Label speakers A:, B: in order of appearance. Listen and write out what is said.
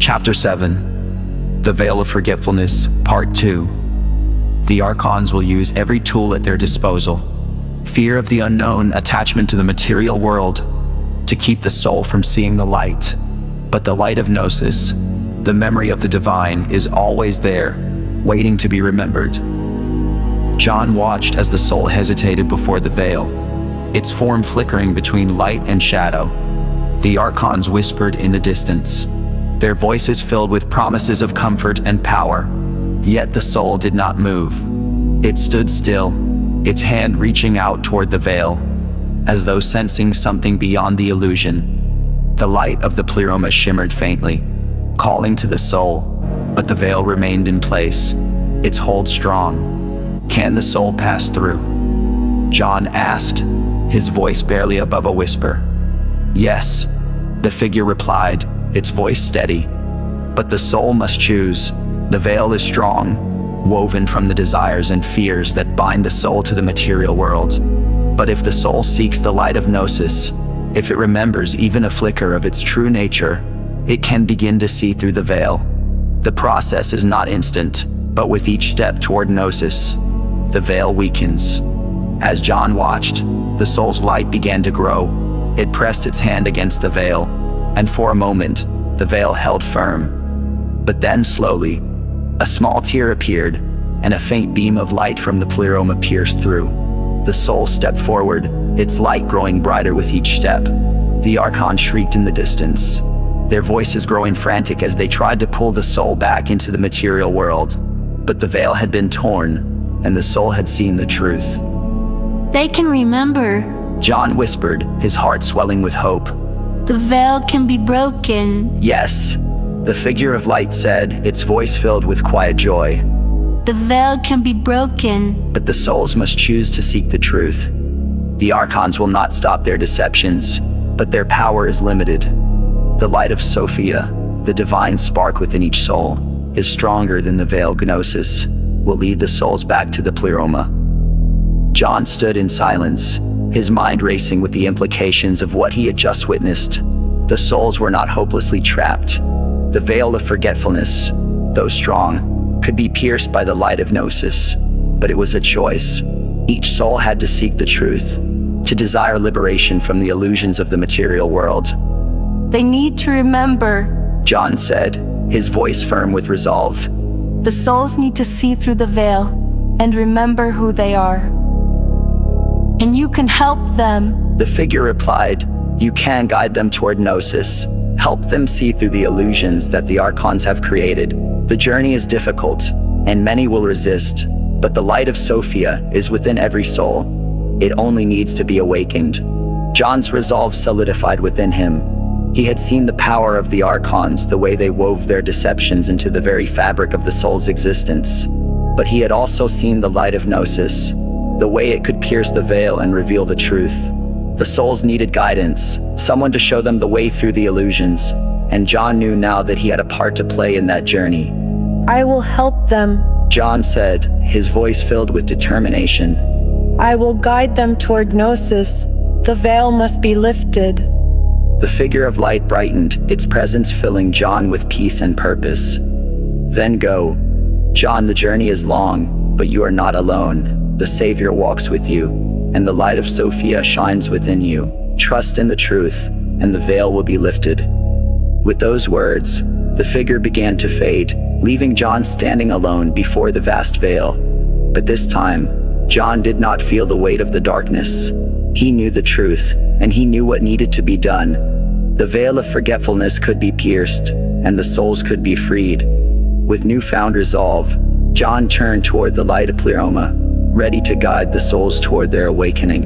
A: Chapter 7. The Veil of Forgetfulness, Part 2. The Archons will use every tool at their disposal. Fear of the unknown, attachment to the material world, to keep the soul from seeing the light. But the light of Gnosis, the memory of the divine, is always there, waiting to be remembered. John watched as the soul hesitated before the veil, its form flickering between light and shadow. The Archons whispered in the distance, their voices filled with promises of comfort and power. Yet the soul did not move. It stood still, its hand reaching out toward the veil, as though sensing something beyond the illusion. The light of the Pleroma shimmered faintly, calling to the soul, but the veil remained in place, its hold strong. "Can the soul pass through?" John asked, his voice barely above a whisper. "Yes," the figure replied, its voice steady. "But the soul must choose. The veil is strong, woven from the desires and fears that bind the soul to the material world. But if the soul seeks the light of Gnosis, if it remembers even a flicker of its true nature, it can begin to see through the veil. The process is not instant, but with each step toward Gnosis, the veil weakens." As John watched, the soul's light began to grow. It pressed its hand against the veil, and for a moment, the veil held firm. But then slowly, a small tear appeared, and a faint beam of light from the Pleroma pierced through. The soul stepped forward, its light growing brighter with each step. The Archons shrieked in the distance, their voices growing frantic as they tried to pull the soul back into the material world. But the veil had been torn, and the soul had seen the truth.
B: "They can remember,"
A: John whispered, his heart swelling with hope.
B: "The veil can be broken."
A: "Yes," the figure of light said, its voice filled with quiet joy.
B: "The veil can be broken."
A: But the souls must choose to seek the truth. The Archons will not stop their deceptions, but their power is limited. The light of Sophia, the divine spark within each soul, is stronger than the veil. Gnosis will lead the souls back to the Pleroma. John stood in silence, his mind racing with the implications of what he had just witnessed. The souls were not hopelessly trapped. The veil of forgetfulness, though strong, could be pierced by the light of Gnosis. But it was a choice. Each soul had to seek the truth, to desire liberation from the illusions of the material world.
B: "They need to remember,"
A: John said, his voice firm with resolve.
B: "The souls need to see through the veil and remember who they are. And you can help them."
A: The figure replied, "You can guide them toward Gnosis, help them see through the illusions that the Archons have created. The journey is difficult, and many will resist, but the light of Sophia is within every soul. It only needs to be awakened." John's resolve solidified within him. He had seen the power of the Archons, the way they wove their deceptions into the very fabric of the soul's existence. But he had also seen the light of Gnosis, the way it could pierce the veil and reveal the truth. The souls needed guidance, someone to show them the way through the illusions, and John knew now that he had a part to play in that journey.
C: "I will help them,"
A: John said, his voice filled with determination.
C: "I will guide them toward Gnosis. The veil must be lifted."
A: The figure of light brightened, its presence filling John with peace and purpose. "Then go. John, the journey is long, but you are not alone. The Savior walks with you, and the light of Sophia shines within you. Trust in the truth, and the veil will be lifted." With those words, the figure began to fade, leaving John standing alone before the vast veil. But this time, John did not feel the weight of the darkness. He knew the truth, and he knew what needed to be done. The veil of forgetfulness could be pierced, and the souls could be freed. With newfound resolve, John turned toward the light of Pleroma, ready to guide the souls toward their awakening.